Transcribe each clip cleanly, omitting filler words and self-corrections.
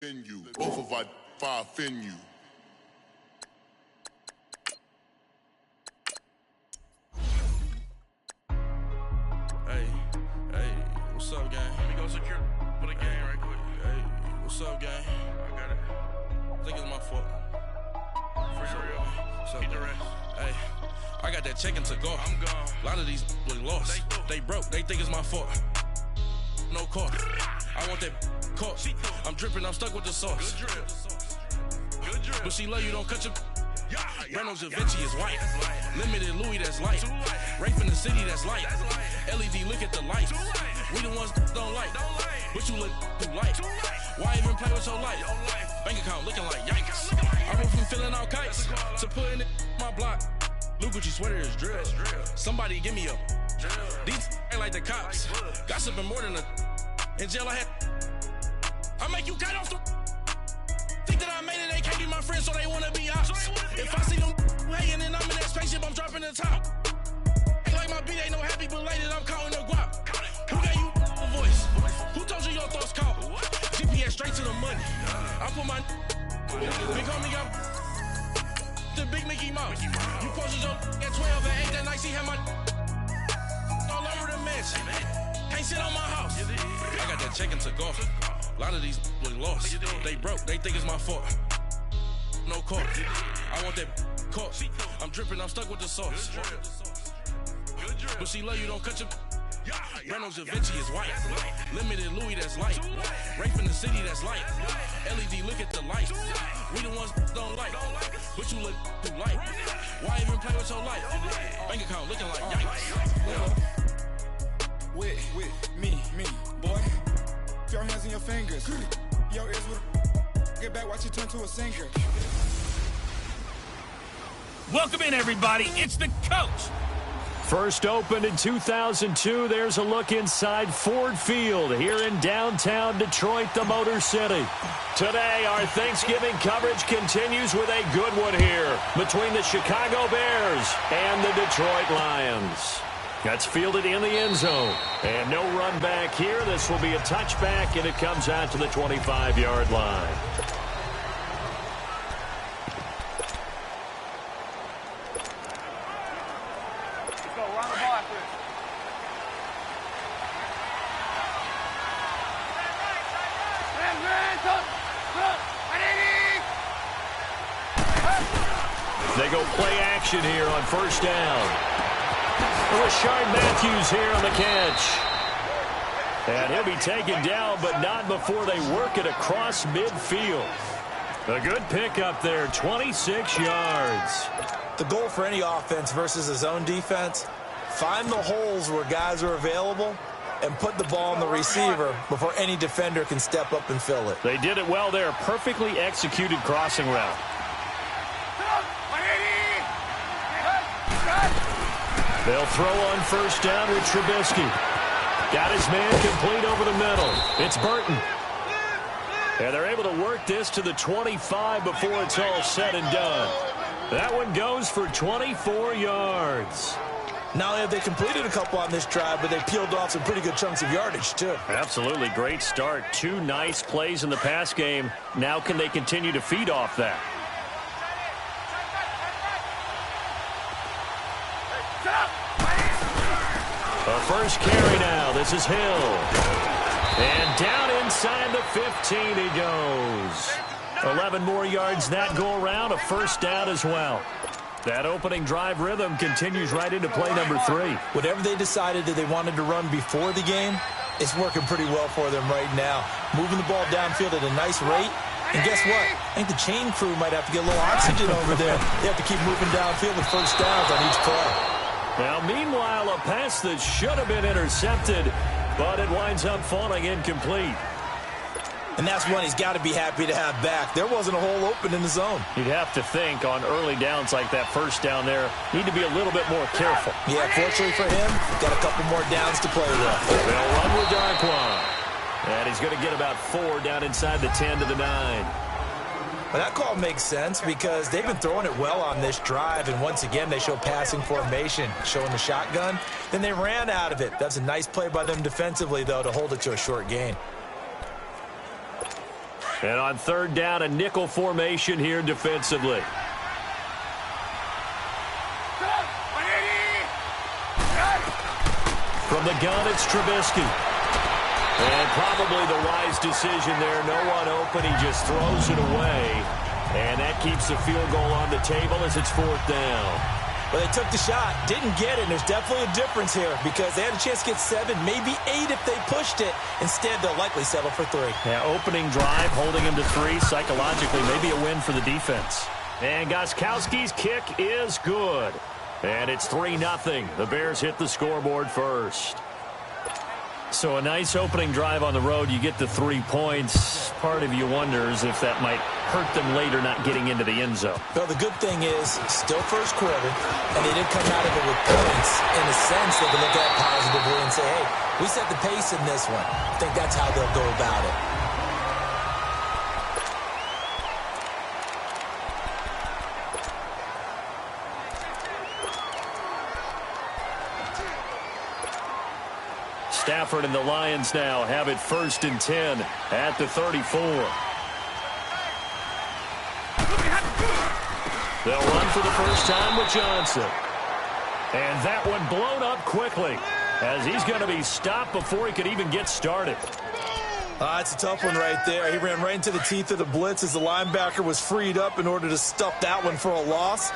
Venue, both of our fire venue. Hey, what's up, gang? Let me go secure for the game right quick. Hey, what's up, gang? I got it. I think it's my fault. For real. What's up, Get the gang? rest. Hey, I got that check-in to go. I'm gone. A lot of these look lost. They broke. They think it's my fault. No car. I want that caught. I'm dripping. I'm stuck with the sauce. Good drip. Good drip. But she love you. Don't cut your. Yeah. Reynolds Da Vinci is white. That's light. Limited Louis, that's light. Too light. Rafe in the city, that's light. That's light. LED, look at the lights. Too light. We the ones don't like. Don't like. But you look too light. Too light. Why even play with your life? Your life. Bank account looking like yikes. Looking like I went from filling out kites That's a call. to putting it in my block. New Gucci sweater is drill. That's drill. Somebody give me a. Drill. These ain't like the cops. Like blood. Gossiping more than a. In jail I had. I make you cut off the. Think that I made it, they can't be my friends, so they wanna be ops. If I see them hating and I'm in that spaceship, I'm dropping the top. Ain't like my beat ain't no happy belated, I'm counting the guap. Who gave you a voice? Who told you your thoughts count? GPS straight to the money. I put my big homie got the big Mickey Mouse. You posted your at 12 and 8 that night, she had my all over the mansion. Can't sit on my house. I got that check-in to golf. A lot of these look lost. They broke. They think it's my fault. No car. I want that caught. I'm dripping. I'm stuck with the sauce. Good drip. But she love you. Don't cut your. Reynolds Da Vinci is white. Limited Louis, that's light. Rafe in the city, that's light. LED, look at the lights. We the ones don't like. But you look too light. Why even play with your life? Bank account looking like yikes. With me, boy. Your hands and your fingers. Your ears with get back, watch you turn to a singer. Welcome in, everybody. It's the coach. First opened in 2002, there's a look inside Ford Field here in downtown Detroit, the Motor City. Today, our Thanksgiving coverage continues with a good one here between the Chicago Bears and the Detroit Lions. That's fielded in the end zone. And no run back here. This will be a touchback, and it comes out to the 25-yard line. They go play action here on first down. Rashard Matthews here on the catch. And he'll be taken down, but not before they work it across midfield. A good pickup there, 26 yards. The goal for any offense versus a zone defense, find the holes where guys are available and put the ball on the receiver before any defender can step up and fill it. They did it well there, perfectly executed crossing route. They'll throw on first down with Trubisky. Got his man complete over the middle. It's Burton. And they're able to work this to the 25 before it's all said and done. That one goes for 24 yards. Not only have they completed a couple on this drive, but they peeled off some pretty good chunks of yardage, too. Absolutely great start. Two nice plays in the pass game. Now can they continue to feed off that? A first carry now. This is Hill. And down inside the 15 he goes. 11 more yards that go around. A first down as well. That opening drive rhythm continues right into play number 3. Whatever they decided that they wanted to run before the game, it's working pretty well for them right now. Moving the ball downfield at a nice rate. And guess what? I think the chain crew might have to get a little oxygen over there. They have to keep moving downfield with first downs on each play. Now, meanwhile, a pass that should have been intercepted, but it winds up falling incomplete. And that's one he's got to be happy to have back. There wasn't a hole open in the zone. You'd have to think on early downs like that first down there, need to be a little bit more careful. Yeah, fortunately for him, got a couple more downs to play with. They'll run with Darkwan. And he's going to get about 4 down inside the 10 to the 9. Well, that call makes sense because they've been throwing it well on this drive, and once again, they show passing formation, showing the shotgun. Then they ran out of it. That's a nice play by them defensively, though, to hold it to a short gain. And on third down, a nickel formation here defensively. From the gun, it's Trubisky. And probably the wise decision there. No one open. He just throws it away. And that keeps the field goal on the table as it's fourth down. Well, they took the shot, didn't get it. There's definitely a difference here because they had a chance to get 7, maybe 8 if they pushed it. Instead, they'll likely settle for 3. Yeah, opening drive, holding him to 3. Psychologically, maybe a win for the defense. And Gostkowski's kick is good. And it's 3-0. The Bears hit the scoreboard first. So a nice opening drive on the road. You get the 3 points. Part of you wonders if that might hurt them later not getting into the end zone. Well, the good thing is, still first quarter, and they did come out of it with points. In a sense, they can look at it positively and say, hey, we set the pace in this one. I think that's how they'll go about it. Stafford and the Lions now have it 1st and 10 at the 34. They'll run for the first time with Johnson. And that one blown up quickly as he's going to be stopped before he could even get started. It's a tough one right there. He ran right into the teeth of the blitz as the linebacker was freed up in order to stuff that one for a loss.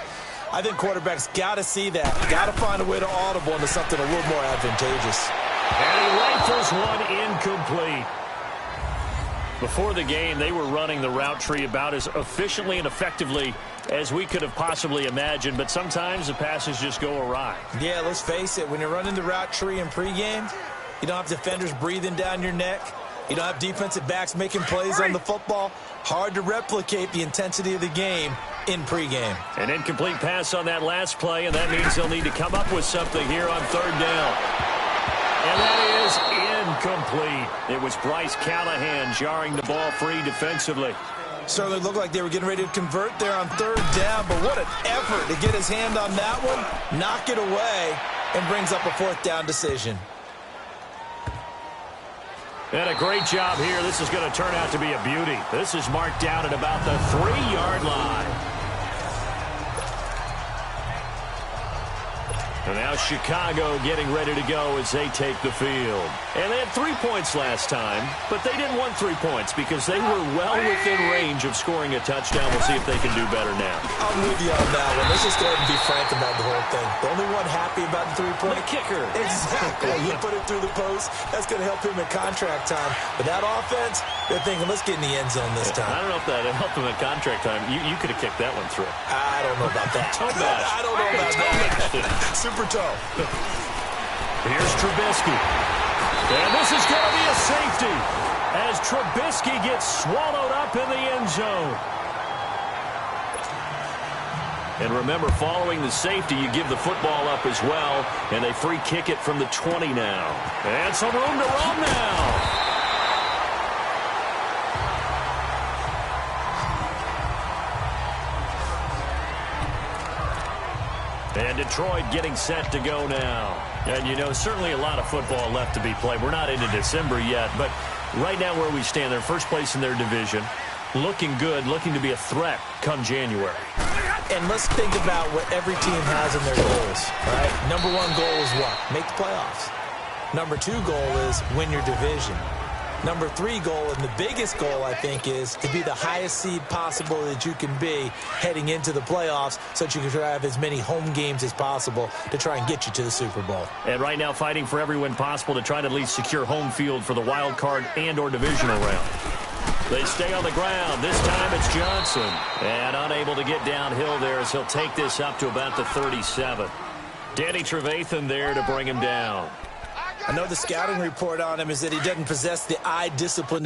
I think quarterbacks got to see that. Got to find a way to audible into something a little more advantageous. And he rifles one incomplete. Before the game, they were running the route tree about as efficiently and effectively as we could have possibly imagined, but sometimes the passes just go awry. Yeah, let's face it. When you're running the route tree in pregame, you don't have defenders breathing down your neck. You don't have defensive backs making plays on the football. Hard to replicate the intensity of the game in pregame. An incomplete pass on that last play, and that means they'll need to come up with something here on third down. And that is incomplete. It was Bryce Callahan jarring the ball free defensively. Certainly looked like they were getting ready to convert there on third down, but what an effort to get his hand on that one, knock it away, and brings up a fourth down decision. And a great job here. This is going to turn out to be a beauty. This is marked down at about the 3-yard line. And now Chicago getting ready to go as they take the field. And they had 3 points last time, but they didn't want 3 points because they were well within range of scoring a touchdown. We'll see if they can do better now. I'm with you on that one. Let's just go ahead and be frank about the whole thing. The only one happy about the 3-point. The kicker. Exactly. You put it through the post. That's going to help him in contract time. But that offense, they're thinking, let's get in the end zone this time. I don't know if that helped him in contract time. You could have kicked that one through. I don't know about that. I don't know about that. Super toe. Here's Trubisky. And this is going to be a safety as Trubisky gets swallowed up in the end zone. And remember, following the safety, you give the football up as well, and they free kick it from the 20 now. And some room to run now. And Detroit getting set to go now. And, you know, certainly a lot of football left to be played. We're not into December yet, but right now where we stand, they're first place in their division. Looking good, looking to be a threat come January. And let's think about what every team has in their goals, right? Number 1 goal is what? Make the playoffs. Number 2 goal is win your division. Number 3 goal, and the biggest goal, I think, is to be the highest seed possible that you can be heading into the playoffs so that you can try to have as many home games as possible to try and get you to the Super Bowl. And right now fighting for every win possible to try to at least secure home field for the wild card and or divisional round. They stay on the ground. This time it's Johnson. And unable to get downhill there as he'll take this up to about the 37. Danny Trevathan there to bring him down. I know the scouting report on him is that he doesn't possess the eye discipline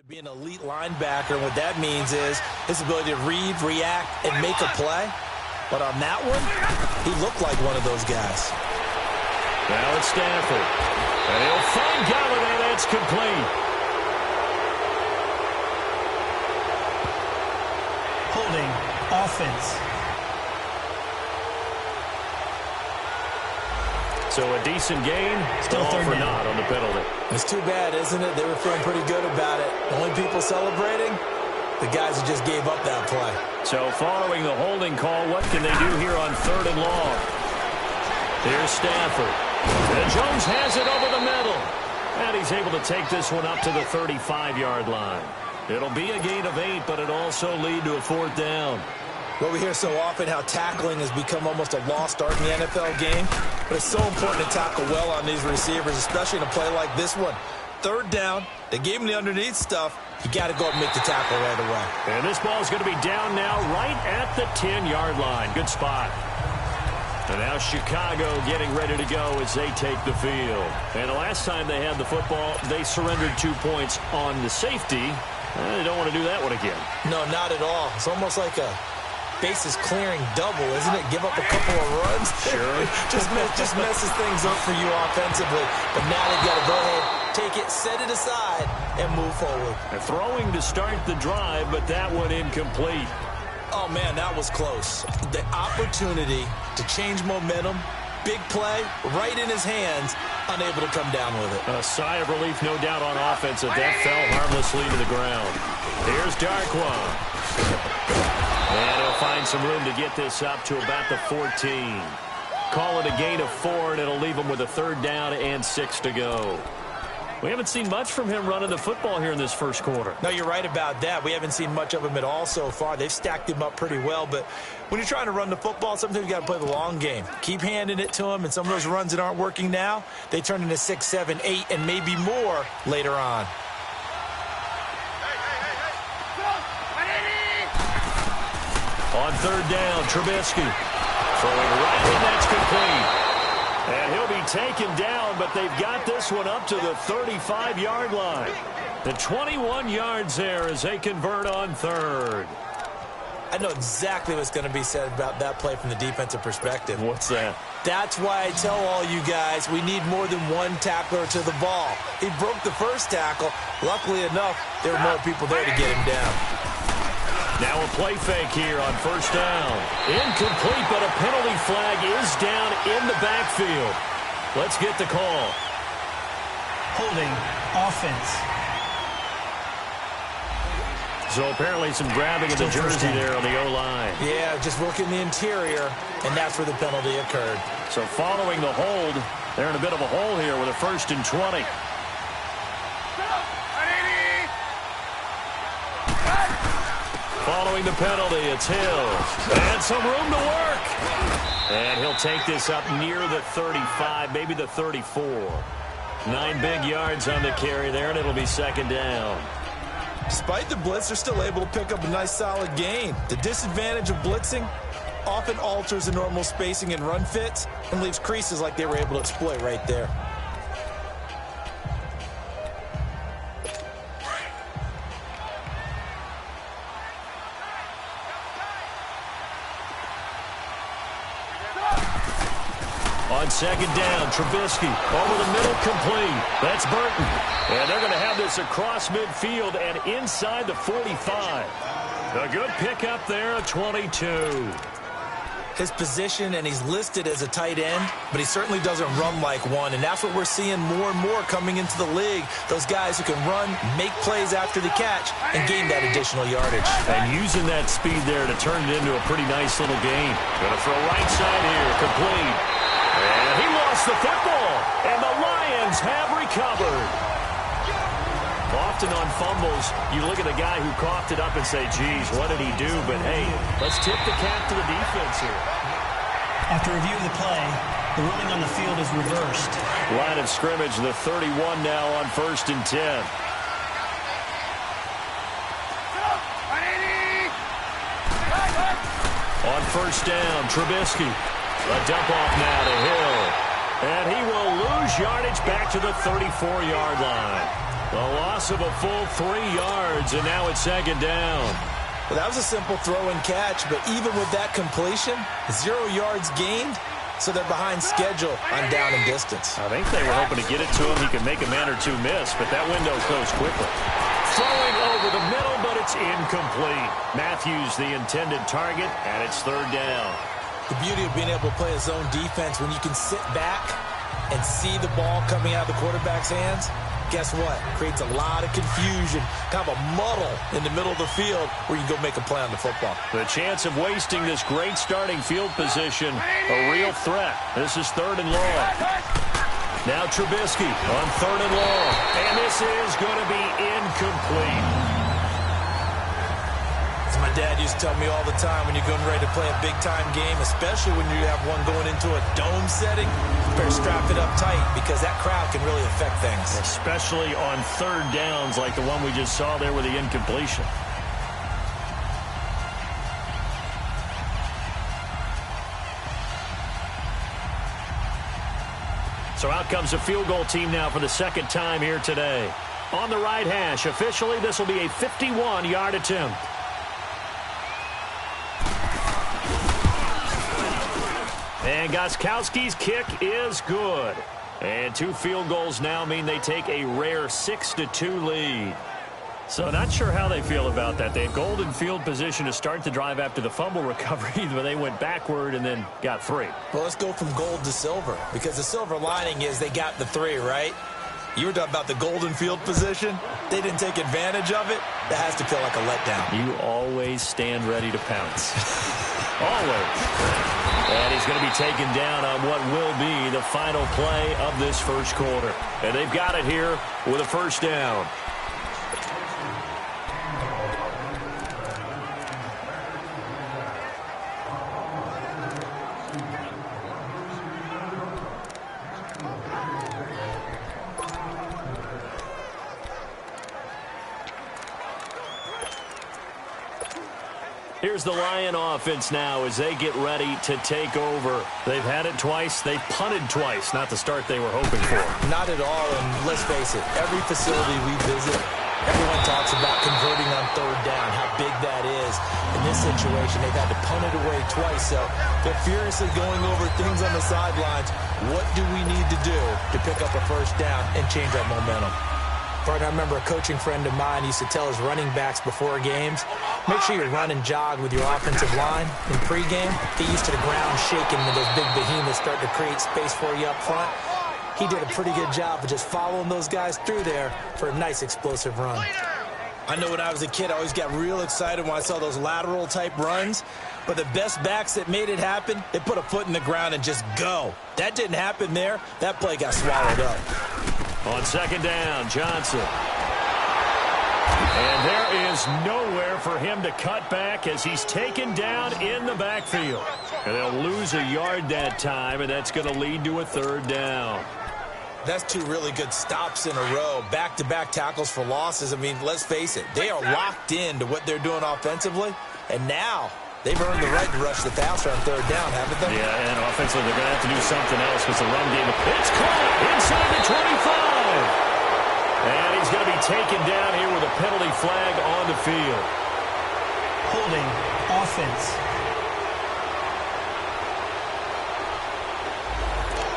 Be an elite linebacker, and what that means is his ability to read, react, and make a play. But on that one, he looked like one of those guys. Now it's Stafford. And he'll find Galladay. That's complete. Holding offense. So a decent gain, Still off third or down. not on the penalty. It's too bad, isn't it? They were feeling pretty good about it. The only people celebrating, the guys who just gave up that play. So following the holding call, what can they do here on 3rd and long? Here's Stafford. And Jones has it over the middle. And he's able to take this one up to the 35-yard line. It'll be a gain of 8, but it'll also lead to a 4th down. Well, we hear so often how tackling has become almost a lost art in the NFL game. But it's so important to tackle well on these receivers, especially in a play like this one. 3rd down, they gave him the underneath stuff. You got to go up and make the tackle right away. And this ball is going to be down now right at the 10-yard line. Good spot. And now Chicago getting ready to go as they take the field. And the last time they had the football, they surrendered 2 points on the safety. They don't want to do that one again. No, not at all. It's almost like a bases clearing double, isn't it? Give up a couple of runs. Sure. just messes things up for you offensively. But now they've got to go ahead, take it, set it aside, and move forward. They're throwing to start the drive, but that one incomplete. Oh, man, that was close. The opportunity to change momentum, big play, right in his hands, unable to come down with it. A sigh of relief, no doubt, on offense that fell harmlessly to the ground. Here's Darkwa. And he'll find some room to get this up to about the 14. Call it a gain of 4, and it'll leave him with a 3rd down and 6 to go. We haven't seen much from him running the football here in this first quarter. No, you're right about that. We haven't seen much of him at all so far. They've stacked him up pretty well, but when you're trying to run the football, sometimes you got to play the long game. Keep handing it to him, and some of those runs that aren't working now, they turn into 6, 7, 8, and maybe more later on. On 3rd down, Trubisky throwing right, and that's complete. And he'll be taken down, but they've got this one up to the 35-yard line. The 21 yards there as they convert on 3rd. I know exactly what's going to be said about that play from the defensive perspective. What's that? That's why I tell all you guys we need more than one tackler to the ball. He broke the first tackle. Luckily enough, there were more people there to get him down. Now a play fake here on 1st down. Incomplete, but a penalty flag is down in the backfield. Let's get the call. Holding offense. So apparently some grabbing of the jersey there on the O-line. Yeah, just working the interior, and that's where the penalty occurred. So following the hold, they're in a bit of a hole here with a 1st and 20. Following the penalty, it's Hill. And some room to work. And he'll take this up near the 35, maybe the 34. 9 big yards on the carry there, and it'll be 2nd down. Despite the blitz, they're still able to pick up a nice solid gain. The disadvantage of blitzing often alters the normal spacing and run fits and leaves creases like they were able to exploit right there. On 2nd down, Trubisky over the middle, complete. That's Burton. And they're going to have this across midfield and inside the 45. A good pickup there at 22. His position, and he's listed as a tight end, but he certainly doesn't run like one, and that's what we're seeing more and more coming into the league. Those guys who can run, make plays after the catch, and gain that additional yardage. And using that speed there to turn it into a pretty nice little game. Going to throw right side here, complete. And he lost the football, and the Lions have recovered. Often on fumbles, you look at the guy who coughed it up and say, geez, what did he do? But, hey, let's tip the cap to the defense here. After review of the play, the ruling on the field is reversed. Line of scrimmage, the 31 now on 1st and 10. On 1st down, Trubisky. A dump off now to Hill. And he will lose yardage back to the 34-yard line. A loss of a full 3 yards, and now it's second down. Well, that was a simple throw and catch, but even with that completion, 0 yards gained, so they're behind schedule on down and distance. I think they were hoping to get it to him. He could make a man or two miss, but that window closed quickly. Throwing over the middle, but it's incomplete. Matthews, the intended target, and it's third down. The beauty of being able to play a zone defense when you can sit back and see the ball coming out of the quarterback's hands, guess what? Creates a lot of confusion, kind of a muddle in the middle of the field where you go make a play on the football. The chance of wasting this great starting field position, a real threat. This is third and long. Now Trubisky on third and long. And this is going to be incomplete. As my dad used to tell me all the time, when you're going ready to play a big-time game, especially when you have one going into a dome setting, you better strap it up tight because that crowd can really affect things. Especially on third downs like the one we just saw there with the incompletion. So out comes a field goal team now for the second time here today. On the right hash, officially this will be a 51-yard attempt. And Gostkowski's kick is good. And 2 field goals now mean they take a rare 6-2 lead. So not sure how they feel about that. They had golden field position to start the drive after the fumble recovery, but they went backward and then got 3. Well, let's go from gold to silver, because the silver lining is they got the 3, right? You were talking about the golden field position. They didn't take advantage of it. That has to feel like a letdown. You always stand ready to pounce. Always. And he's going to be taken down on what will be the final play of this first quarter. And they've got it here with a first down. Here's the Lion offense now as they get ready to take over. They've had it twice. They've punted twice. Not the start they were hoping for. Not at all, and let's face it, every facility we visit, everyone talks about converting on third down, how big that is. In this situation, they've had to punt it away twice, so they're furiously going over things on the sidelines. What do we need to do to pick up a first down and change our momentum? I remember a coaching friend of mine used to tell his running backs before games, make sure you run and jog with your offensive line in pregame. Get used to the ground shaking when those big behemoths start to create space for you up front. He did a pretty good job of just following those guys through there for a nice explosive run. I know when I was a kid, I always got real excited when I saw those lateral type runs. But the best backs that made it happen, they put a foot in the ground and just go. That didn't happen there. That play got swallowed up. On second down, Johnson. And there is nowhere for him to cut back as he's taken down in the backfield. And they'll lose a yard that time, and that's going to lead to a third down. That's 2 really good stops in a row. Back-to-back tackles for losses. I mean, let's face it. They are locked into what they're doing offensively. And now they've earned the right to rush the passer on third down, haven't they? Yeah, and offensively they're going to have to do something else because the run game. It's caught inside the 25. And he's going to be taken down here with a penalty flag on the field. Holding offense.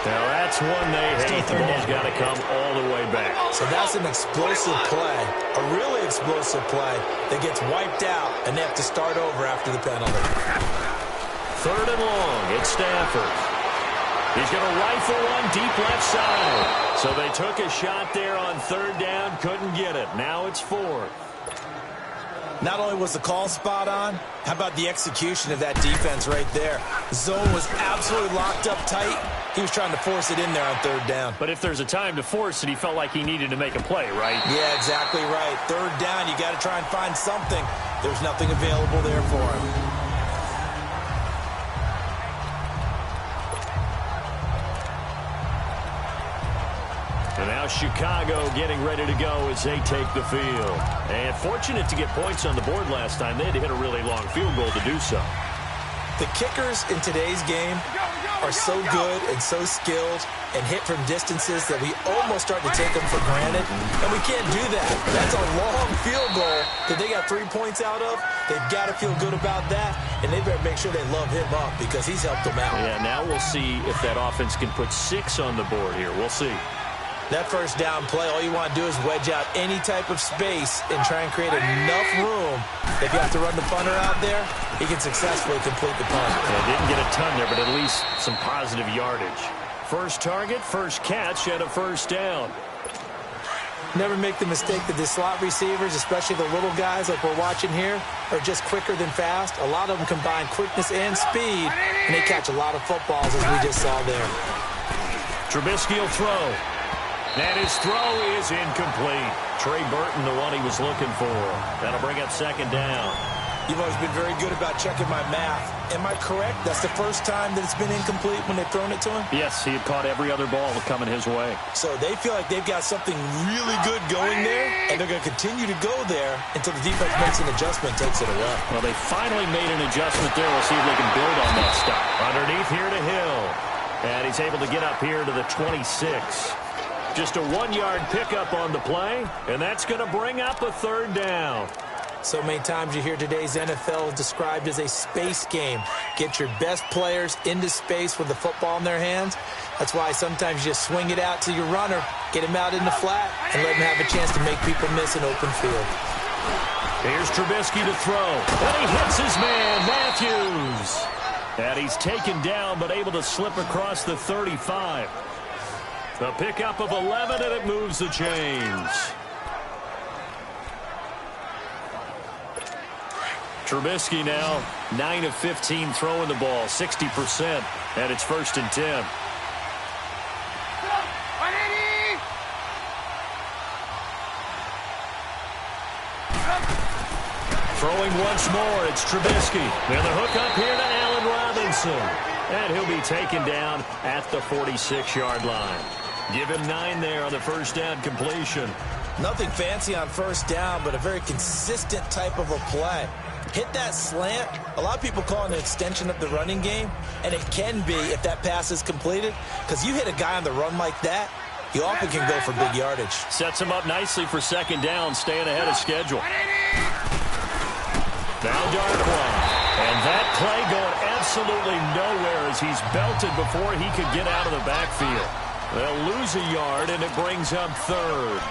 Now that's one they hate. The ball's got to come all the way back. So that's an explosive play, a really explosive play that gets wiped out, and they have to start over after the penalty. Third and long, it's Stafford. He's going to rifle one deep left side. So they took a shot there on third down, couldn't get it. Now it's 4th. Not only was the call spot on, how about the execution of that defense right there? The zone was absolutely locked up tight. He was trying to force it in there on third down. But if there's a time to force it, he felt like he needed to make a play, right? Yeah, exactly right. Third down, you got to try and find something. There's nothing available there for him. And now Chicago getting ready to go as they take the field. And fortunate to get points on the board last time. They had to hit a really long field goal to do so. The kickers in today's game are so good and so skilled and hit from distances that we almost start to take them for granted, and we can't do that. That's a long field goal that they got 3 points out of. They've got to feel good about that, and they better make sure they love him up because he's helped them out. Yeah, now we'll see if that offense can put 6 on the board here. We'll see. That first down play, all you want to do is wedge out any type of space and try and create enough room. If you have to run the punter out there, he can successfully complete the punt. Yeah, didn't get a ton there, but at least some positive yardage. First target, first catch, and a first down. Never make the mistake that the slot receivers, especially the little guys like we're watching here, are just quicker than fast. A lot of them combine quickness and speed, and they catch a lot of footballs, as we just saw there. Trubisky will throw. And his throw is incomplete. Trey Burton, the one he was looking for. That'll bring up second down. You've always been very good about checking my math. Am I correct? That's the first time that it's been incomplete when they've thrown it to him? Yes, he had caught every other ball coming his way. So they feel like they've got something really good going there, and they're going to continue to go there until the defense makes an adjustment and takes it away. Well, they finally made an adjustment there. We'll see if they can build on that stop. Underneath here to Hill. And he's able to get up here to the 26. Just a 1-yard pickup on the play, and that's going to bring up a third down. So many times you hear today's NFL described as a space game. Get your best players into space with the football in their hands. That's why sometimes you just swing it out to your runner, get him out in the flat, and let him have a chance to make people miss an open field. Here's Trubisky to throw, and he hits his man, Matthews. And he's taken down, but able to slip across the 35. A pickup of 11, and it moves the chains. Trubisky now 9 of 15 throwing the ball, 60%, and it's 1st and 10. Throwing once more, it's Trubisky. And the hook up here to Allen Robinson. And he'll be taken down at the 46-yard line. Give him 9 there on the first down completion. Nothing fancy on first down, but a very consistent type of a play. Hit that slant. A lot of people call it an extension of the running game, and it can be if that pass is completed, because you hit a guy on the run like that, you often can go for big yardage. Sets him up nicely for second down, staying ahead of schedule. Now Darkwan. And that play going absolutely nowhere as he's belted before he could get out of the backfield. They'll lose a yard, and it brings up third.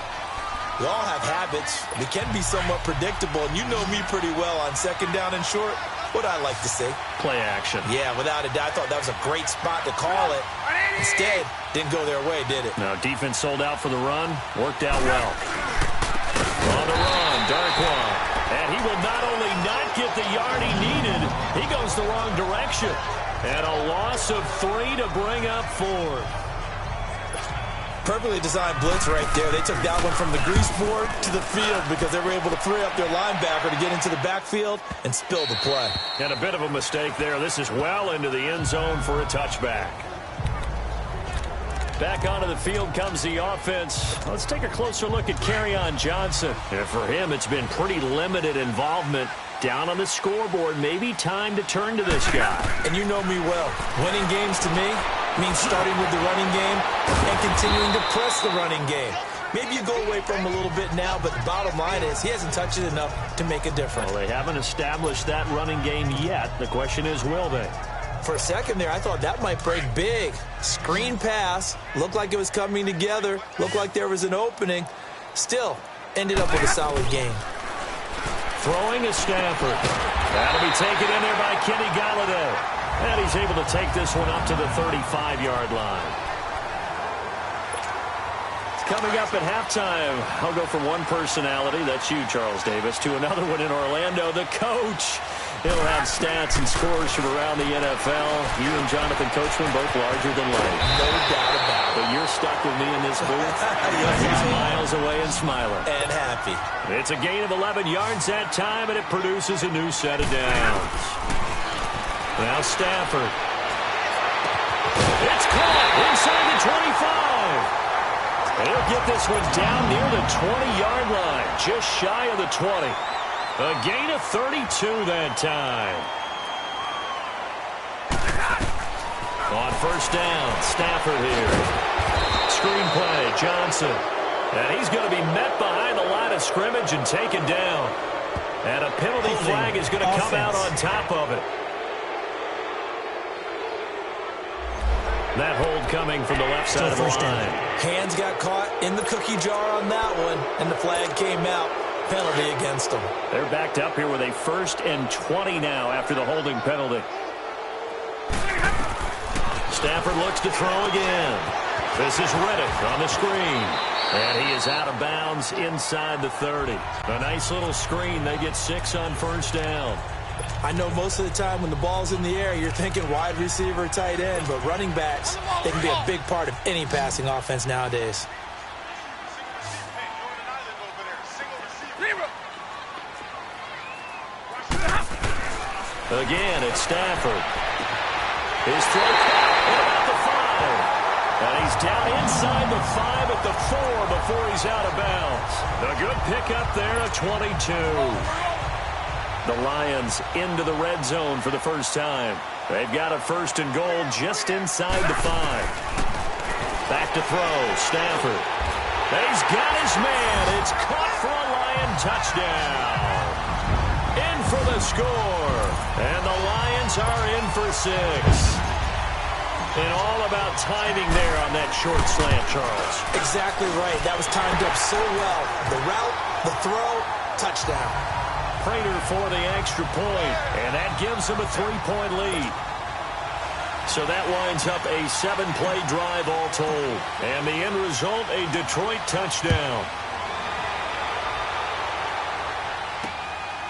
We all have habits. We can be somewhat predictable, and you know me pretty well on second down and short. What I like to see. Play action. Yeah, without a doubt. I thought that was a great spot to call it. Instead, didn't go their way, did it? Now, defense sold out for the run. Worked out well. On the run, Darkwan. And he will not only not get the yard he needed, he goes the wrong direction. And a loss of 3 to bring up 4. Perfectly designed blitz right there. They took that one from the grease board to the field because they were able to free up their linebacker to get into the backfield and spill the play. And a bit of a mistake there. This is well into the end zone for a touchback. Back onto the field comes the offense. Let's take a closer look at Kerryon Johnson. And for him, it's been pretty limited involvement. Down on the scoreboard, maybe time to turn to this guy. And you know me well. Winning games to me means starting with the running game and continuing to press the running game. Maybe you go away from him a little bit now, but the bottom line is he hasn't touched it enough to make a difference. Well, they haven't established that running game yet. The question is, will they? For a second there, I thought that might break big. Screen pass. Looked like it was coming together. Looked like there was an opening. Still, ended up with a solid game. Throwing is Stafford. That'll be taken in there by Kenny Golladay. And he's able to take this one up to the 35-yard line. Coming up at halftime, I'll go from one personality, that's you, Charles Davis, to another one in Orlando, the coach. He'll have stats and scores from around the NFL. You and Jonathan Coachman both larger than life. No doubt about it. But you're stuck with me in this booth. He's miles away and smiling. And happy. It's a gain of 11 yards that time, and it produces a new set of downs. Now Stafford. It's caught inside the 25. He'll get this one down near the 20-yard line, just shy of the 20. A gain of 32 that time. On first down, Stafford here. Screenplay, Johnson. And he's going to be met behind the line of scrimmage and taken down. And a penalty flag is going to come out on top of it. That hold coming from the left side of the line. Hands got caught in the cookie jar on that one, and the flag came out. Penalty against them. They're backed up here with a 1st and 20 now after the holding penalty. Stafford looks to throw again. This is Reddick on the screen. And he is out of bounds inside the 30. A nice little screen. They get 6 on first down. I know most of the time when the ball's in the air, you're thinking wide receiver, tight end, but running backs, they can be a big part of any passing offense nowadays. Again, it's Stafford. His throw at about the 5. And he's down inside the 5 at the 4 before he's out of bounds. A good pickup there at 22. The Lions into the red zone for the first time. They've got a 1st and goal just inside the 5. Back to throw, Stafford. He's got his man. It's caught for a Lion touchdown. In for the score. And the Lions are in for 6. And all about timing there on that short slant, Charles. Exactly right. That was timed up so well. The route, the throw, touchdown. Prater for the extra point, and that gives him a 3-point lead. So that winds up a 7-play drive all told. And the end result, a Detroit touchdown.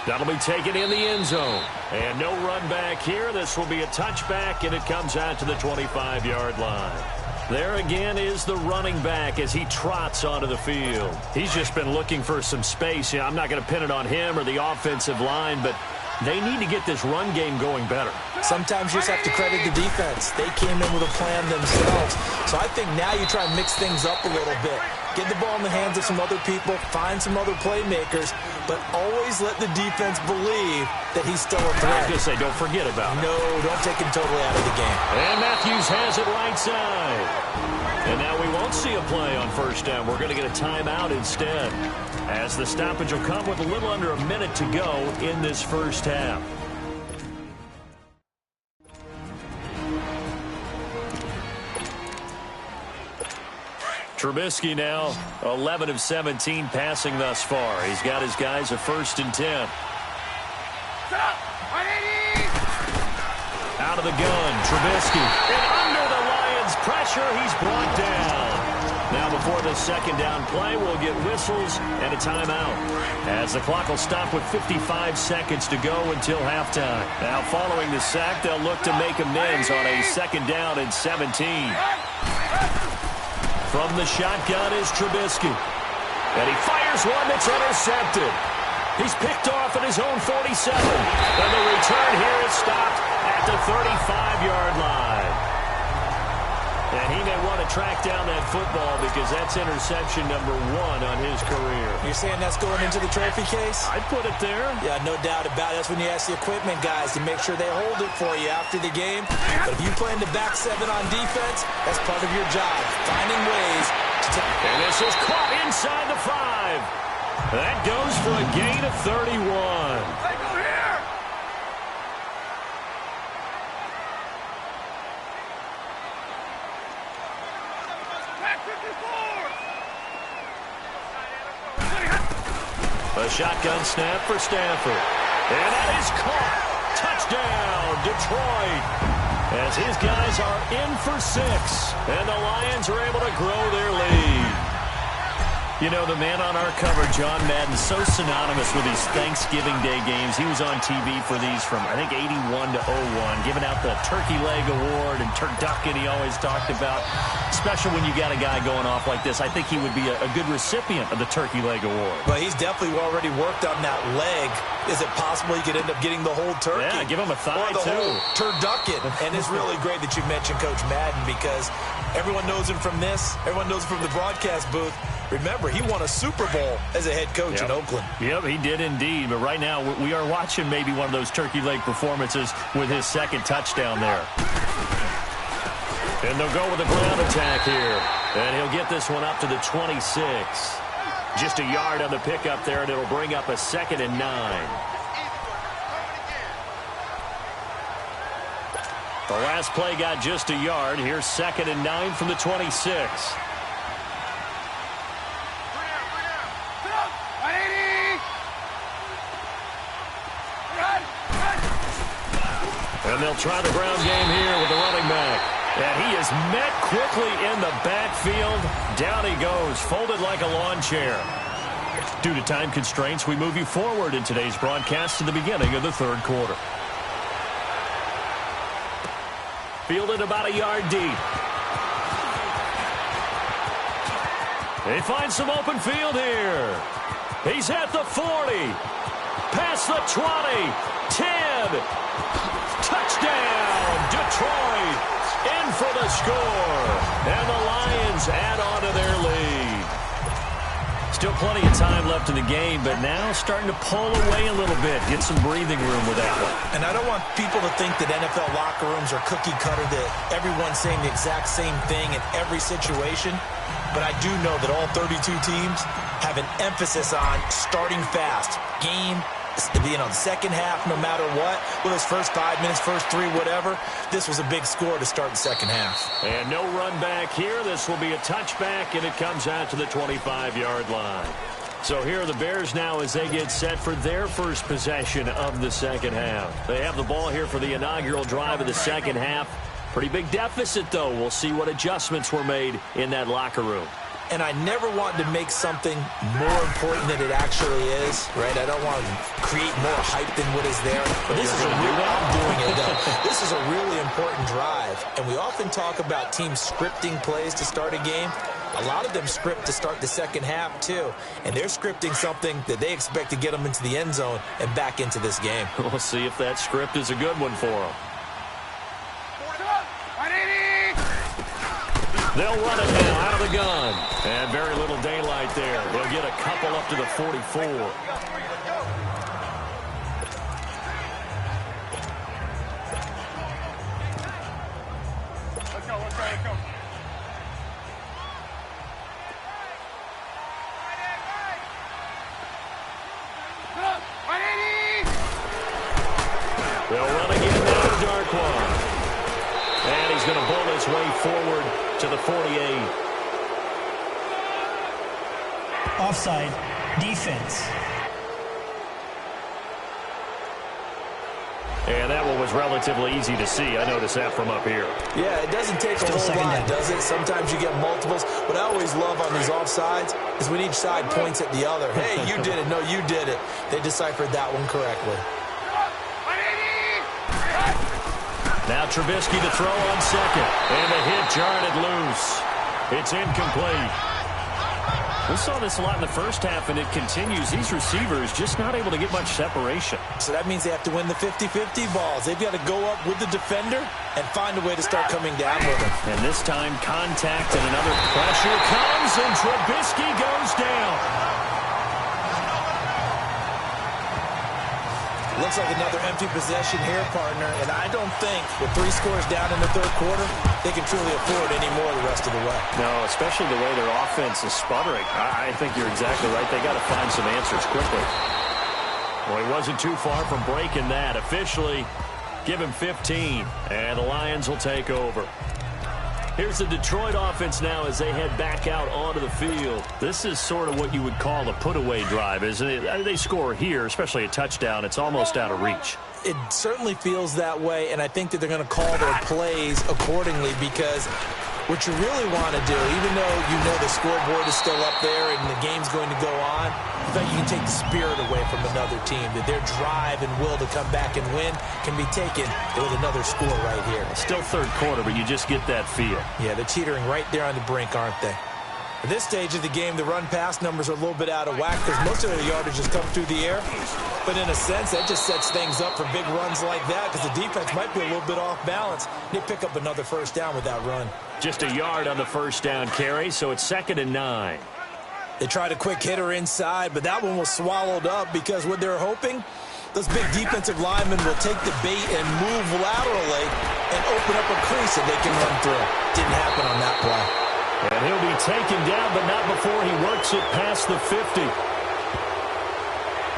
That'll be taken in the end zone. And no run back here. This will be a touchback, and it comes out to the 25-yard line. There again is the running back as he trots onto the field. He's just been looking for some space. I'm not going to pin it on him or the offensive line, but they need to get this run game going better. Sometimes you just have to credit the defense. They came in with a plan themselves. So I think now you try and mix things up a little bit. Get the ball in the hands of some other people, find some other playmakers, but always let the defense believe that he's still a threat. I was going to say, don't forget about it. No, don't take him totally out of the game. And Matthews has it right side. And now we won't see a play on first down. We're going to get a timeout instead, as the stoppage will come with a little under a minute to go in this first half. Trubisky now 11 of 17 passing thus far. He's got his guys a 1st and 10. Out of the gun, Trubisky. And under the Lions' pressure, he's brought down. Now before the second down play, we'll get whistles and a timeout, as the clock will stop with 55 seconds to go until halftime. Now following the sack, they'll look to make amends on a 2nd down and 17. From the shotgun is Trubisky. And he fires one that's intercepted. He's picked off at his own 47. And the return here is stopped at the 35-yard line. And he may want to track down that football because that's interception number 1 on his career. You're saying that's going into the trophy case? I'd put it there. Yeah, no doubt about it. That's when you ask the equipment guys to make sure they hold it for you after the game. But if you play in the back 7 on defense, that's part of your job, finding ways to take. And this is caught inside the 5. That goes for a gain of 31. A shotgun snap for Stafford. And that is caught. Touchdown, Detroit. As his guys are in for 6. And the Lions are able to grow their lead. You know, the man on our cover, John Madden, so synonymous with these Thanksgiving Day games. He was on TV for these from, I think, 81 to 01, giving out the Turkey Leg Award and turducken he always talked about. Especially when you got a guy going off like this. I think he would be a good recipient of the Turkey Leg Award. But he's definitely already worked on that leg. Is it possible he could end up getting the whole turkey? Yeah, give him a thigh, or the too. whole turducken. And it's really great that you mentioned Coach Madden because everyone knows him from this. Everyone knows him from the broadcast booth. Remember, he won a Super Bowl as a head coach in Oakland. Yep, he did indeed. But right now, we are watching maybe one of those turkey leg performances with his 2nd touchdown there. And they'll go with a ground attack here. And he'll get this one up to the 26. Just a yard on the pickup there, and it'll bring up a 2nd and 9. The last play got just a yard. Here's 2nd and 9 from the 26. And they'll try the ground game here with the running back. And he is met quickly in the backfield. Down he goes, folded like a lawn chair. Due to time constraints, we move you forward in today's broadcast to the beginning of the 3rd quarter. Fielded about a yard deep. They find some open field here. He's at the 40. Past the 20. 10. Touchdown, Detroit. In for the score. And the Lions add on to their lead. Still plenty of time left in the game, but now starting to pull away a little bit. Get some breathing room with that one. And I don't want people to think that NFL locker rooms are cookie cutter, that everyone's saying the exact same thing in every situation. But I do know that all 32 teams have an emphasis on starting fast. Game, the second half, no matter what, whether it's first 5 minutes, first 3, whatever, this was a big score to start the second half. And no run back here. This will be a touchback, and it comes out to the 25-yard line. So here are the Bears now as they get set for their first possession of the second half. They have the ball here for the inaugural drive of the second half. Pretty big deficit, though. We'll see what adjustments were made in that locker room. And I never want to make something more important than it actually is, right? I don't want to create more hype than what is there. But this is I'm doing it, though. This is a really important drive. And we often talk about teams scripting plays to start a game. A lot of them script to start the second half, too. And they're scripting something that they expect to get them into the end zone and back into this game. We'll see if that script is a good one for them. They'll run it now out of the gun. And very little daylight there. They'll get a couple up to the 44. Let's go. They'll run again now to Darkwa. And he's going to bull his way forward to the 48. Offside. Defense. And that one was relatively easy to see. I noticed that from up here. Yeah, it doesn't take a whole lot, does it? Sometimes you get multiples. What I always love on these offsides is when each side points at the other. Hey, you did it. No, you did it. They deciphered that one correctly. Now Trubisky to throw on second. And the hit jarred it loose. It's incomplete. We saw this a lot in the first half, and it continues. These receivers just not able to get much separation. So that means they have to win the 50-50 balls. They've got to go up with the defender and find a way to start coming down with him. And this time, contact and another pressure comes, and Trubisky goes down. Looks like another empty possession here, partner. And I don't think with 3 scores down in the third quarter, they can truly afford any more the rest of the way. No, especially the way their offense is sputtering. I think you're exactly right. They got to find some answers quickly. Well, he wasn't too far from breaking that. Officially, give him 15, and the Lions will take over. Here's the Detroit offense now as they head back out onto the field. This is sort of what you would call a put-away drive, isn't it? They score here, especially a touchdown. It's almost out of reach. It certainly feels that way, and I think that they're going to call their plays accordingly because what you really want to do, even though you know the scoreboard is still up there and the game's going to go on, in fact, you can take the spirit away from another team, that their drive and will to come back and win can be taken with another score right here. Still third quarter, but you just get that feel. Yeah, they're teetering right there on the brink, aren't they? At this stage of the game, the run-pass numbers are a little bit out of whack because most of their yardage has come through the air. But in a sense, that just sets things up for big runs like that because the defense might be a little bit off balance. They pick up another first down with that run. Just a yard on the first down carry, so it's 2nd and 9. They tried a quick hitter inside, but that one was swallowed up because what they're hoping, those big defensive linemen will take the bait and move laterally and open up a crease that they can run through. Didn't happen on that play. And he'll be taken down, but not before he works it past the 50.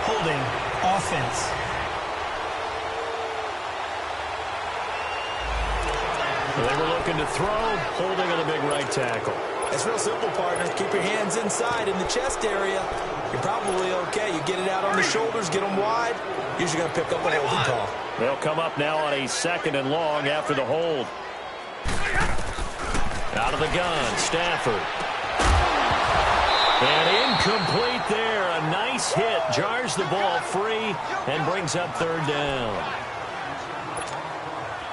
Holding offense. They were looking to throw, holding on the big right tackle. It's real simple, partner. Keep your hands inside in the chest area. You're probably okay. You get it out on the shoulders, get them wide. Usually going to pick up a holding call. They'll come up now on a 2nd and long after the hold. Out of the gun, Stafford. And incomplete there. A nice hit. Jars the ball free and brings up 3rd down.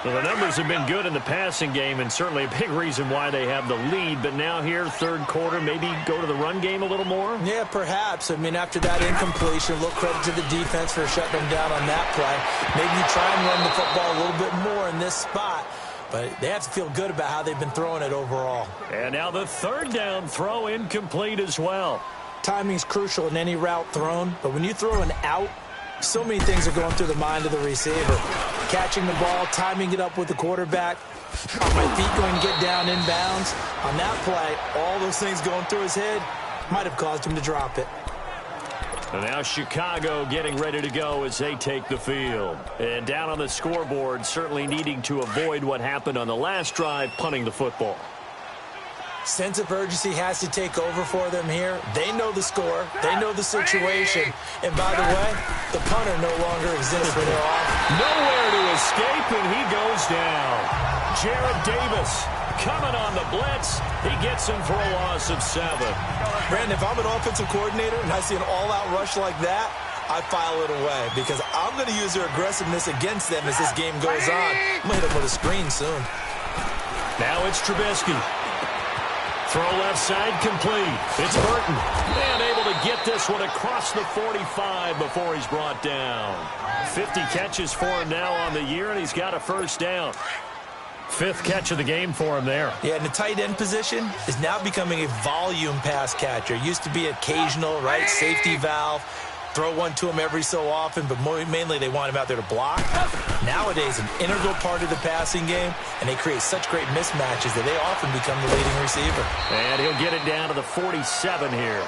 Well, the numbers have been good in the passing game and certainly a big reason why they have the lead. But now here, 3rd quarter, maybe go to the run game a little more? Yeah, perhaps. I mean, after that incompletion, a little credit to the defense for shutting them down on that play. Maybe you try and run the football a little bit more in this spot. But they have to feel good about how they've been throwing it overall. And now the 3rd down throw incomplete as well. Timing's crucial in any route thrown. But when you throw an out, so many things are going through the mind of the receiver. Catching the ball, timing it up with the quarterback. Are my feet going to get down inbounds? On that play, all those things going through his head might have caused him to drop it. And now Chicago getting ready to go as they take the field. And down on the scoreboard, certainly needing to avoid what happened on the last drive, punting the football. Sense of urgency has to take over for them here. They know the score. They know the situation. And by the way, the punter no longer exists for their offense. Nowhere to escape, and he goes down. Jarrad Davis coming on the blitz. He gets him for a loss of 7. Brandon, if I'm an offensive coordinator and I see an all-out rush like that, I file it away because I'm going to use their aggressiveness against them as this game goes on. I'm going to hit them with a screen soon. Now it's Trubisky. Throw left side complete. It's Burton. And able to get this one across the 45 before he's brought down. 50 catches for him now on the year, and he's got a 1st down. 5th catch of the game for him there. Yeah, and the tight end position is now becoming a volume pass catcher. Used to be occasional, right? Safety valve. Throw one to him every so often, but mainly they want him out there to block. Nowadays, an integral part of the passing game, and they create such great mismatches that they often become the leading receiver. And he'll get it down to the 47 here.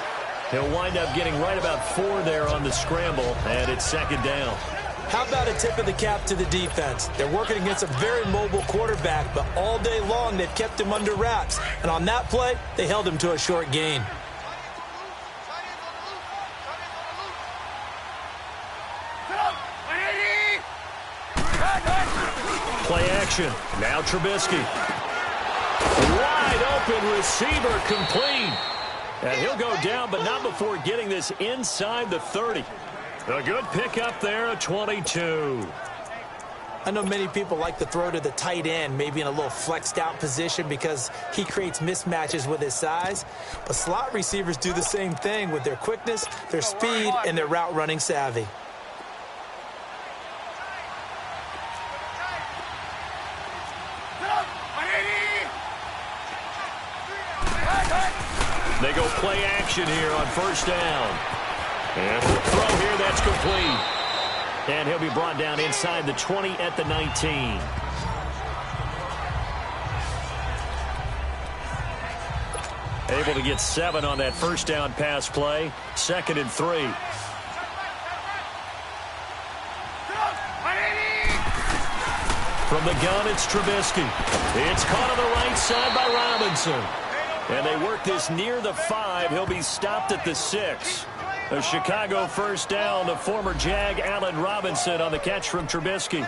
He'll wind up getting right about 4 there on the scramble, and it's 2nd down. How about a tip of the cap to the defense? They're working against a very mobile quarterback, but all day long they've kept him under wraps. And on that play, they held him to a short gain. Play action. Now Trubisky. Wide open receiver complete. And he'll go down, but not before getting this inside the 30. A good pickup there at 22. I know many people like to throw to the tight end, maybe in a little flexed out position because he creates mismatches with his size. But slot receivers do the same thing with their quickness, their speed, and their route running savvy. They go play action here on 1st down. And the throw here, that's complete. And he'll be brought down inside the 20 at the 19. Able to get 7 on that 1st down pass play. 2nd and 3. From the gun, it's Trubisky. It's caught on the right side by Robinson. And they work this near the 5. He'll be stopped at the 6. A Chicago 1st down to former Jag Allen Robinson on the catch from Trubisky.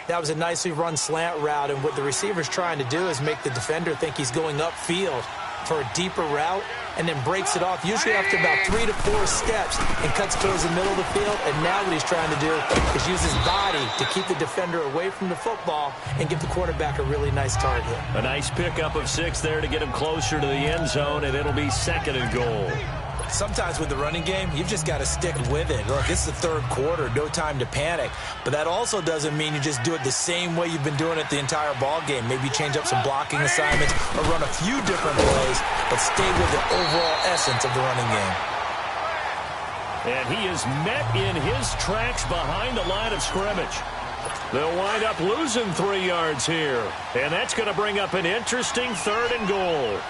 That was a nicely run slant route, and what the receiver's trying to do is make the defender think he's going upfield for a deeper route and then breaks it off, usually after about 3 to 4 steps, and cuts towards the middle of the field. And now what he's trying to do is use his body to keep the defender away from the football and give the quarterback a really nice target. A nice pickup of 6 there to get him closer to the end zone, and it'll be 2nd and goal. Sometimes with the running game, you've just got to stick with it. Look, it's the 3rd quarter, no time to panic. But that also doesn't mean you just do it the same way you've been doing it the entire ball game. Maybe change up some blocking assignments or run a few different plays, but stay with the overall essence of the running game. And he is met in his tracks behind the line of scrimmage. They'll wind up losing 3 yards here. And that's going to bring up an interesting 3rd and goal.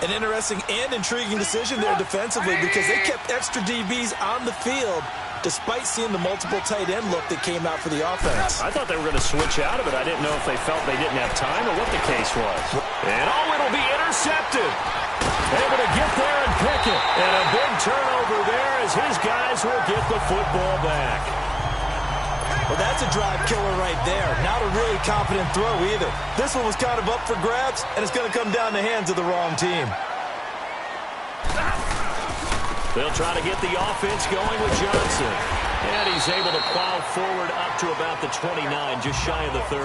An interesting and intriguing decision there defensively because they kept extra DBs on the field despite seeing the multiple tight end look that came out for the offense. I thought they were going to switch out of it. I didn't know if they felt they didn't have time or what the case was. And it'll be intercepted. Able to get there and pick it. And a big turnover there as his guys will get the football back. Well, that's a drive killer right there. Not a really confident throw either. This one was kind of up for grabs, and it's going to come down the hands of the wrong team. They'll try to get the offense going with Johnson. And he's able to plow forward up to about the 29, just shy of the 30.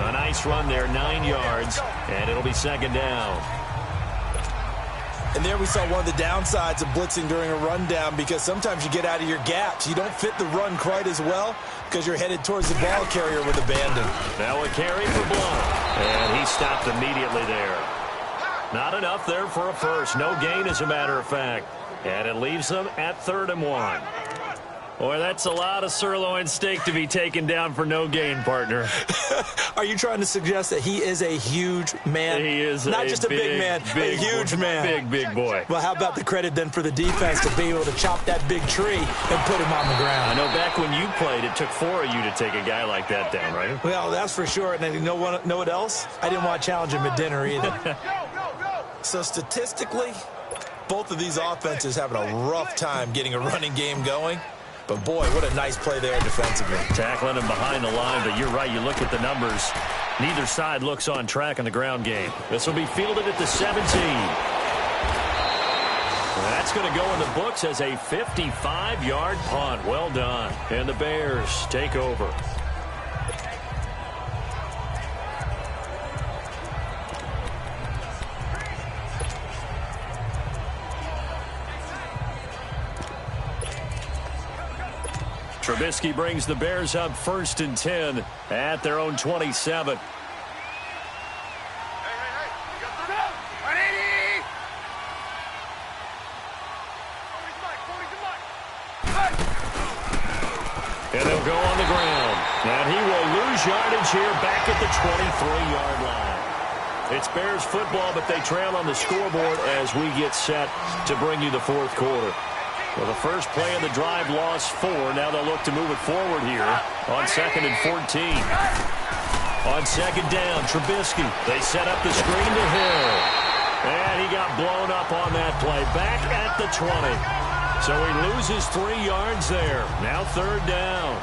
A nice run there, 9 yards, and it'll be 2nd down. And there we saw one of the downsides of blitzing during a rundown because sometimes you get out of your gaps. You don't fit the run quite as well because you're headed towards the ball carrier with abandon. Now a carry for Blount. And he stopped immediately there. Not enough there for a first. No gain, as a matter of fact. And it leaves them at 3rd and 1. Boy, that's a lot of sirloin steak to be taken down for no gain, partner. Are you trying to suggest that he is a huge man? He is not just a big man, a huge man. Big boy. Well, how about the credit then for the defense to be able to chop that big tree and put him on the ground? I know back when you played, it took 4 of you to take a guy like that down, right? Well, that's for sure. And you know what else? I didn't want to challenge him at dinner either. So statistically, both of these offenses having a rough time getting a running game going. But, boy, what a nice play there defensively. Tackling him behind the line, but you're right. You look at the numbers. Neither side looks on track in the ground game. This will be fielded at the 17. That's going to go in the books as a 55-yard punt. Well done. And the Bears take over. Trubisky brings the Bears up 1st and 10 at their own 27. And they'll go on the ground. And he will lose yardage here back at the 23-yard line. It's Bears football, but they trail on the scoreboard as we get set to bring you the 4th quarter. Well, the first play of the drive lost 4. Now they'll look to move it forward here on 2nd and 14. On 2nd down, Trubisky. They set up the screen to Hill. And he got blown up on that play. Back at the 20. So he loses 3 yards there. Now 3rd down.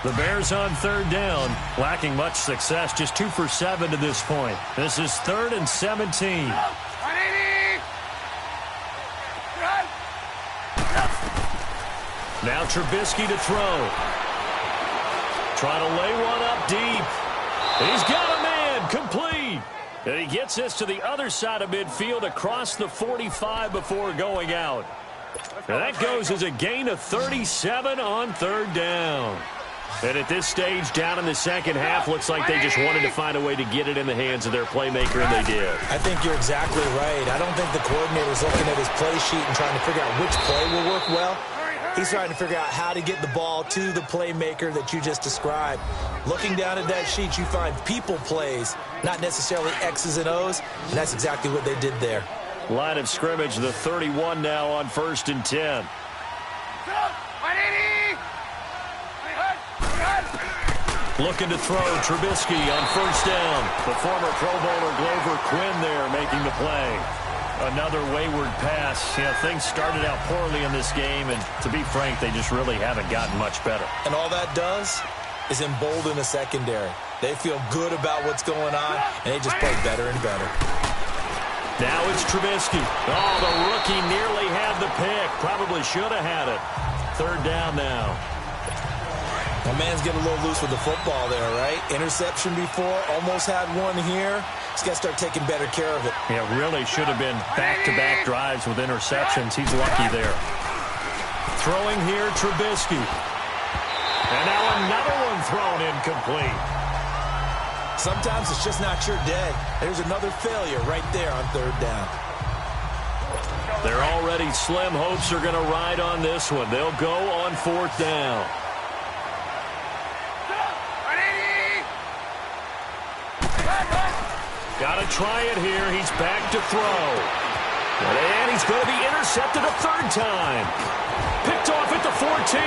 The Bears on 3rd down, lacking much success, just 2 for 7 to this point. This is 3rd and 17. Now Trubisky to throw. Trying to lay one up deep. He's got a man, complete. And he gets this to the other side of midfield across the 45 before going out. And that goes as a gain of 37 on 3rd down. And at this stage, down in the second half, looks like they just wanted to find a way to get it in the hands of their playmaker, and they did. I think you're exactly right. I don't think the coordinator's looking at his play sheet and trying to figure out which play will work well. He's trying to figure out how to get the ball to the playmaker that you just described. Looking down at that sheet, you find people plays, not necessarily X's and O's, and that's exactly what they did there. Line of scrimmage, the 31 now on 1st and 10. Looking to throw, Trubisky on 1st down. The former Pro Bowler Glover Quinn there making the play. Another wayward pass. Yeah, things started out poorly in this game, and to be frank, they just really haven't gotten much better. And all that does is embolden the secondary. They feel good about what's going on, and they just play better and better. Now it's Trubisky. Oh, the rookie nearly had the pick. Probably should have had it. 3rd down now. My man's getting a little loose with the football there, right? Interception before, almost had one here. He's got to start taking better care of it. Yeah, really should have been back-to-back drives with interceptions. He's lucky there. Throwing here, Trubisky. And now another one thrown incomplete. Sometimes it's just not your day. There's another failure right there on third down. Their already slim hopes are going to ride on this one. They'll go on fourth down. Got to try it here. He's back to throw. And he's going to be intercepted a third time. Picked off at the 14.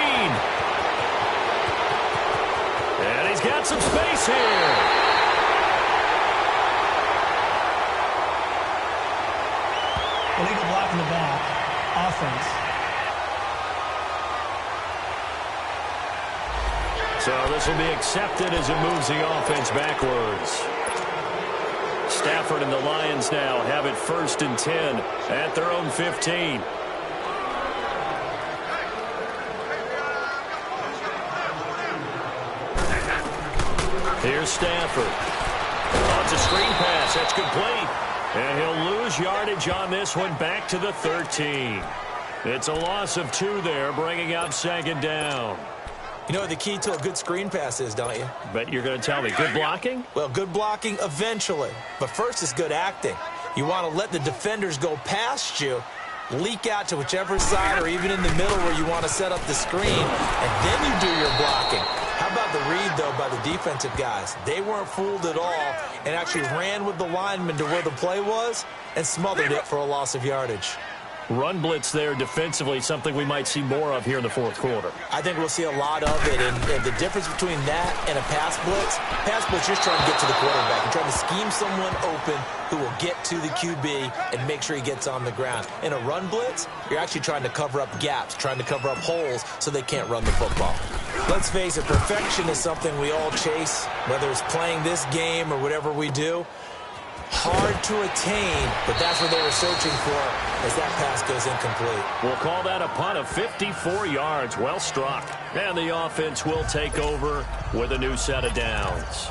And he's got some space here. Illegal block in the back. Offense. So this will be accepted as it moves the offense backwards. Stafford and the Lions now have it 1st and 10 at their own 15. Here's Stafford. Oh, it's a screen pass. That's complete. And he'll lose yardage on this one back to the 13. It's a loss of 2 there, bringing up 2nd down. You know what the key to a good screen pass is, don't you? Bet you're going to tell me. Good blocking? Well, good blocking eventually. But first is good acting. You want to let the defenders go past you, leak out to whichever side or even in the middle where you want to set up the screen, and then you do your blocking. How about the read, though, by the defensive guys? They weren't fooled at all and actually ran with the lineman to where the play was and smothered it for a loss of yardage. Run blitz there defensively, something we might see more of here in the 4th quarter. I think we'll see a lot of it, and the difference between that and a pass blitz, you're just trying to get to the quarterback. You're trying to scheme someone open who will get to the QB and make sure he gets on the ground. In a run blitz, you're actually trying to cover up gaps, trying to cover up holes so they can't run the football. Let's face it, perfection is something we all chase, whether it's playing this game or whatever we do. Hard to attain, but that's what they were searching for as that pass goes incomplete. We'll call that a punt of 54 yards. Well struck. And the offense will take over with a new set of downs.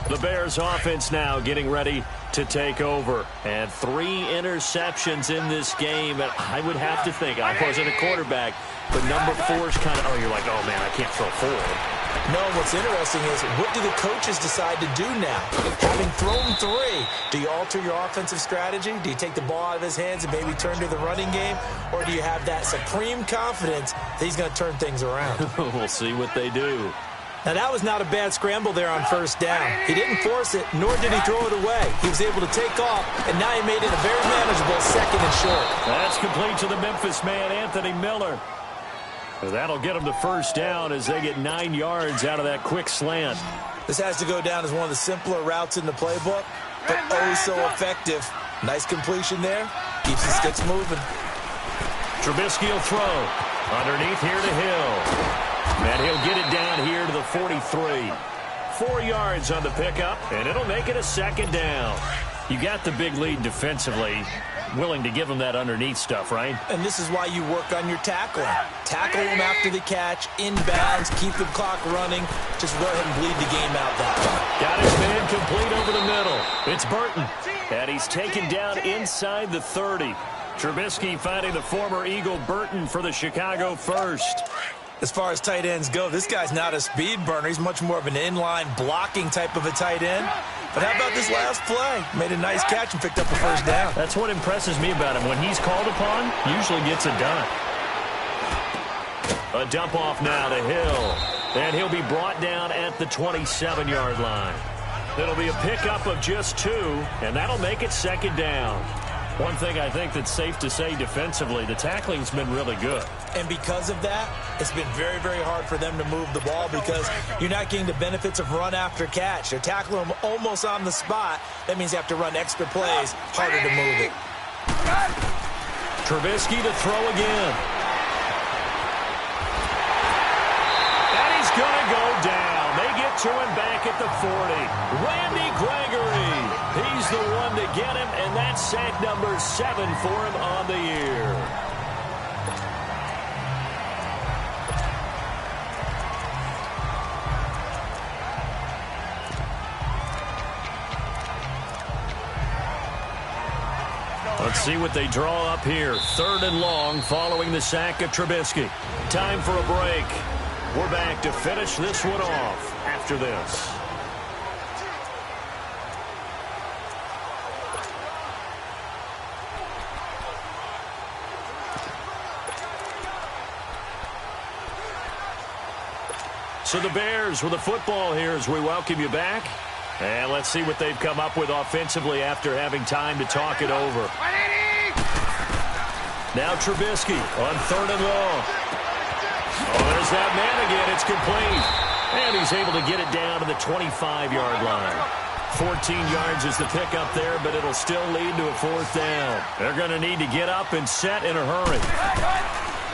The Bears offense now getting ready to take over. And 3 interceptions in this game. And I would have to think, I wasn't a quarterback, but number 4 is kind of, you're like, oh man, I can't throw 4. No, what's interesting is, what do the coaches decide to do now? Having thrown 3, do you alter your offensive strategy? Do you take the ball out of his hands and maybe turn to the running game? Or do you have that supreme confidence that he's going to turn things around? We'll see what they do. Now, that was not a bad scramble there on 1st down. He didn't force it, nor did he throw it away. He was able to take off, and now he made it a very manageable 2nd and short. That's complete to the Memphis man, Anthony Miller. That'll get them to 1st down as they get 9 yards out of that quick slant. This has to go down as one of the simpler routes in the playbook, but oh so effective. Nice completion there. Keeps the sticks moving. Trubisky will throw. Underneath here to Hill. And he'll get it down here to the 43. 4 yards on the pickup, and it'll make it a 2nd down. You got the big lead defensively. Willing to give them that underneath stuff, right? And this is why you work on your tackling. Tackle them after the catch, inbounds, keep the clock running. Just go ahead and bleed the game out that way. Got his man complete over the middle. It's Burton. And he's taken down inside the 30. Trubisky finding the former Eagle Burton for the Chicago first. As far as tight ends go, this guy's not a speed burner. He's much more of an inline blocking type of a tight end. But how about this last play? Made a nice catch and picked up the 1st down. That's what impresses me about him. When he's called upon, usually gets it done. A dump off now to Hill. And he'll be brought down at the 27-yard line. It'll be a pickup of just 2, and that'll make it 2nd down. One thing I think that's safe to say defensively, the tackling's been really good. And because of that, it's been very, very hard for them to move the ball because you're not getting the benefits of run after catch. They're tackling them almost on the spot. That means you have to run extra plays, harder to move it. Trubisky to throw again. And he's going to go down. They get to him back at the 40. Randy Gregory. He's the one to get him, and that's sack number 7 for him on the year. Let's see what they draw up here. 3rd and long following the sack of Trubisky. Time for a break. We're back to finish this one off after this. So the Bears with the football here as we welcome you back. And let's see what they've come up with offensively after having time to talk it over. Now Trubisky on 3rd and long. Oh, there's that man again. It's complete. And he's able to get it down to the 25-yard line. 14 yards is the pickup there, but it'll still lead to a 4th down. They're going to need to get up and set in a hurry.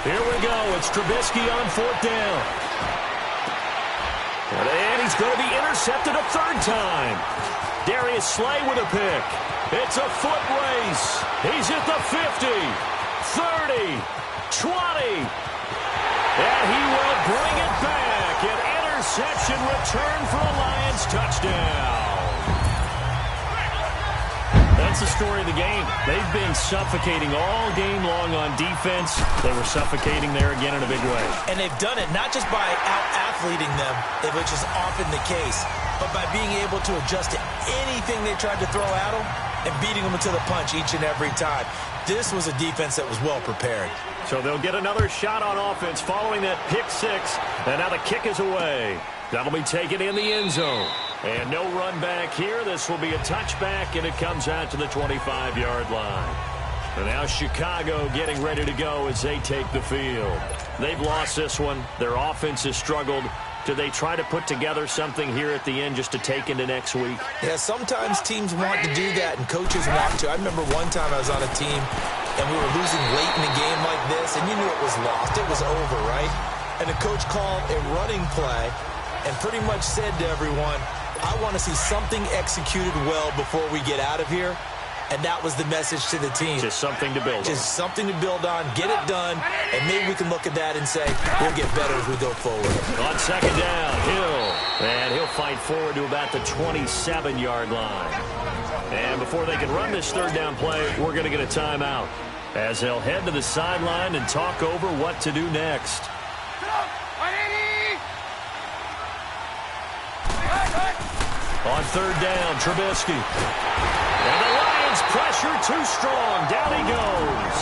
Here we go. It's Trubisky on 4th down. And he's going to be intercepted a 3rd time. Darius Slay with a pick. It's a foot race. He's at the 50, 30, 20. And he will bring it back. An interception return for a Lions touchdown. That's the story of the game. They've been suffocating all game long on defense. They were suffocating there again in a big way. And they've done it not just by out-athleting them, which is often the case, but by being able to adjust to anything they tried to throw at them and beating them to the punch each and every time. This was a defense that was well prepared. So they'll get another shot on offense following that pick 6. And now the kick is away. That'll be taken in the end zone. And no run back here. This will be a touchback, and it comes out to the 25-yard line. And now Chicago getting ready to go as they take the field. They've lost this one. Their offense has struggled. Do they try to put together something here at the end just to take into next week? Yeah, sometimes teams want to do that, and coaches want to. I remember one time I was on a team, and we were losing late in a game like this, and you knew it was lost. It was over, right? And the coach called a running play and pretty much said to everyone, I want to see something executed well before we get out of here. And that was the message to the team. Just something to build on. Just something to build on, get it done, and maybe we can look at that and say, we'll get better as we go forward. On 2nd down, Hill. And he'll fight forward to about the 27-yard line. And before they can run this 3rd down play, we're going to get a timeout as they'll head to the sideline and talk over what to do next. On 3rd down, Trubisky. And the Lions pressure too strong. Down he goes.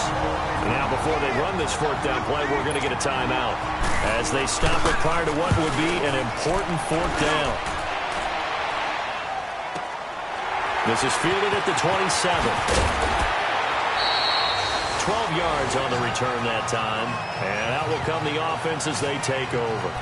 Now before they run this 4th down play, we're going to get a timeout as they stop it prior to what would be an important 4th down. This is fielded at the 27. 12 yards on the return that time. And out will come the offense as they take over.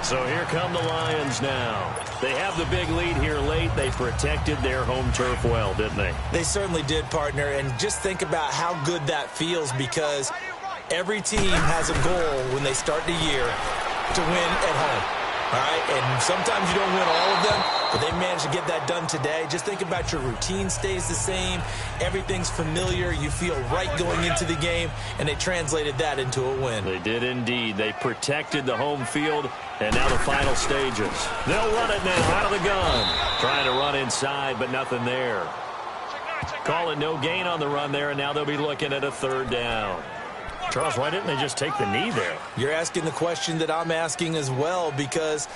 So here come the Lions now. They have the big lead here late. They protected their home turf well, didn't they? They certainly did, partner. And just think about how good that feels, because every team has a goal when they start the year to win at home. All right, and sometimes you don't win all of them, but they managed to get that done today. Just think about your routine stays the same. Everything's familiar. You feel right going into the game, and they translated that into a win. They did indeed. They protected the home field, and now the final stages. They'll run it now out of the gun. Trying to run inside, but nothing there. Call it no gain on the run there, and now they'll be looking at a 3rd down. Charles, why didn't they just take the knee there? You're asking the question that I'm asking as well, because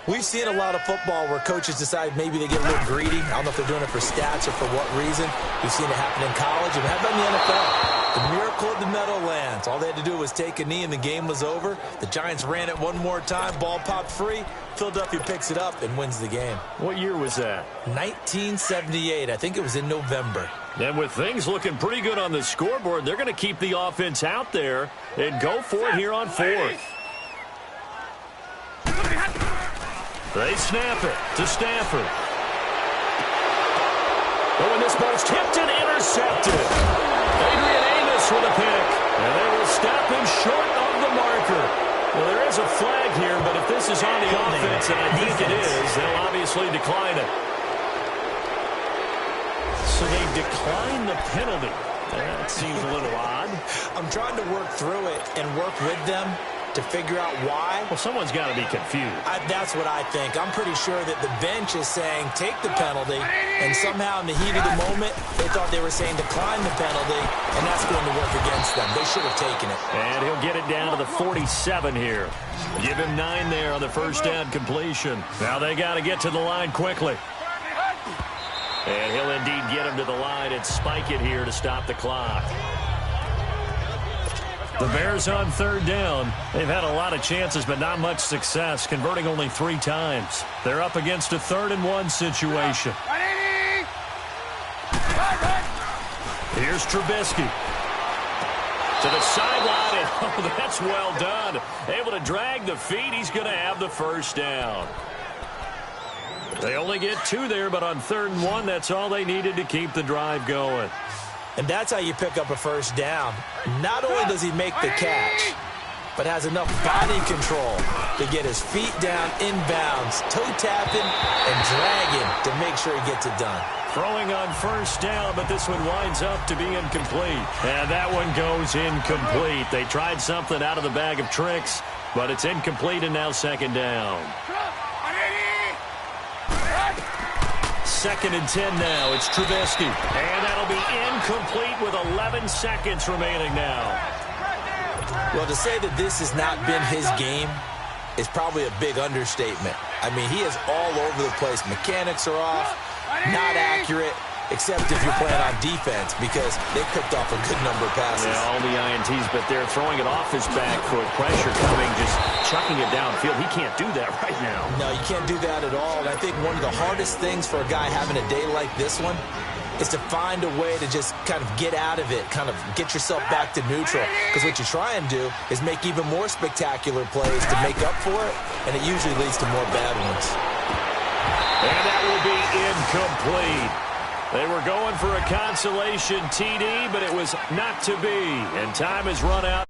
we've seen a lot of football where coaches decide maybe they get a little greedy. I don't know if they're doing it for stats or for what reason. We've seen it happen in college, and how about in the NFL? The miracle of the Meadowlands. All they had to do was take a knee, and the game was over. The Giants ran it one more time. Ball popped free. Philadelphia picks it up and wins the game. What year was that? 1978. I think it was in November. And with things looking pretty good on the scoreboard, they're going to keep the offense out there and go for it here on 4th. They snap it to Stafford. Oh, and this ball's tipped and intercepted. Adrian Amos with a pick. And they will stop him short of the marker. Well, there is a flag here, but if this is on the offense, and I think it is, they'll obviously decline it. So they decline the penalty. That seems a little odd. I'm trying to work through it and work with them to figure out why. Well, someone's got to be confused. That's what I think. I'm pretty sure that the bench is saying take the penalty, and somehow in the heat of the moment, they thought they were saying decline the penalty, and that's going to work against them. They should have taken it. And he'll get it down to the 47 here. Give him 9 there on the 1st down completion. Now they got to get to the line quickly. And he'll indeed get him to the line and spike it here to stop the clock. The Bears on third down. They've had a lot of chances, but not much success, converting only 3 times. They're up against a 3rd-and-1 situation. Here's Trubisky. To the sideline, and oh, that's well done. Able to drag the feet. He's going to have the first down. They only get 2 there, but on 3rd and 1, that's all they needed to keep the drive going. And that's how you pick up a first down. Not only does he make the catch, but has enough body control to get his feet down inbounds, toe tapping and dragging to make sure he gets it done. Throwing on first down, but this one winds up to be incomplete. And that one goes incomplete. They tried something out of the bag of tricks, but it's incomplete and now 2nd down. 2nd and 10 now. It's Trubisky. And that'll be incomplete with 11 seconds remaining now. Well, to say that this has not been his game is probably a big understatement. I mean, he is all over the place. Mechanics are off, not accurate, except if you're playing on defense because they picked off a good number of passes. Yeah, all the INTs, but they're throwing it off his back for pressure coming, just chucking it downfield. He can't do that right now. No, you can't do that at all. And I think one of the hardest things for a guy having a day like this one is to find a way to just kind of get out of it, kind of get yourself back to neutral. Because what you try and do is make even more spectacular plays to make up for it, and it usually leads to more bad ones. And that will be incomplete. They were going for a consolation TD, but it was not to be. And time has run out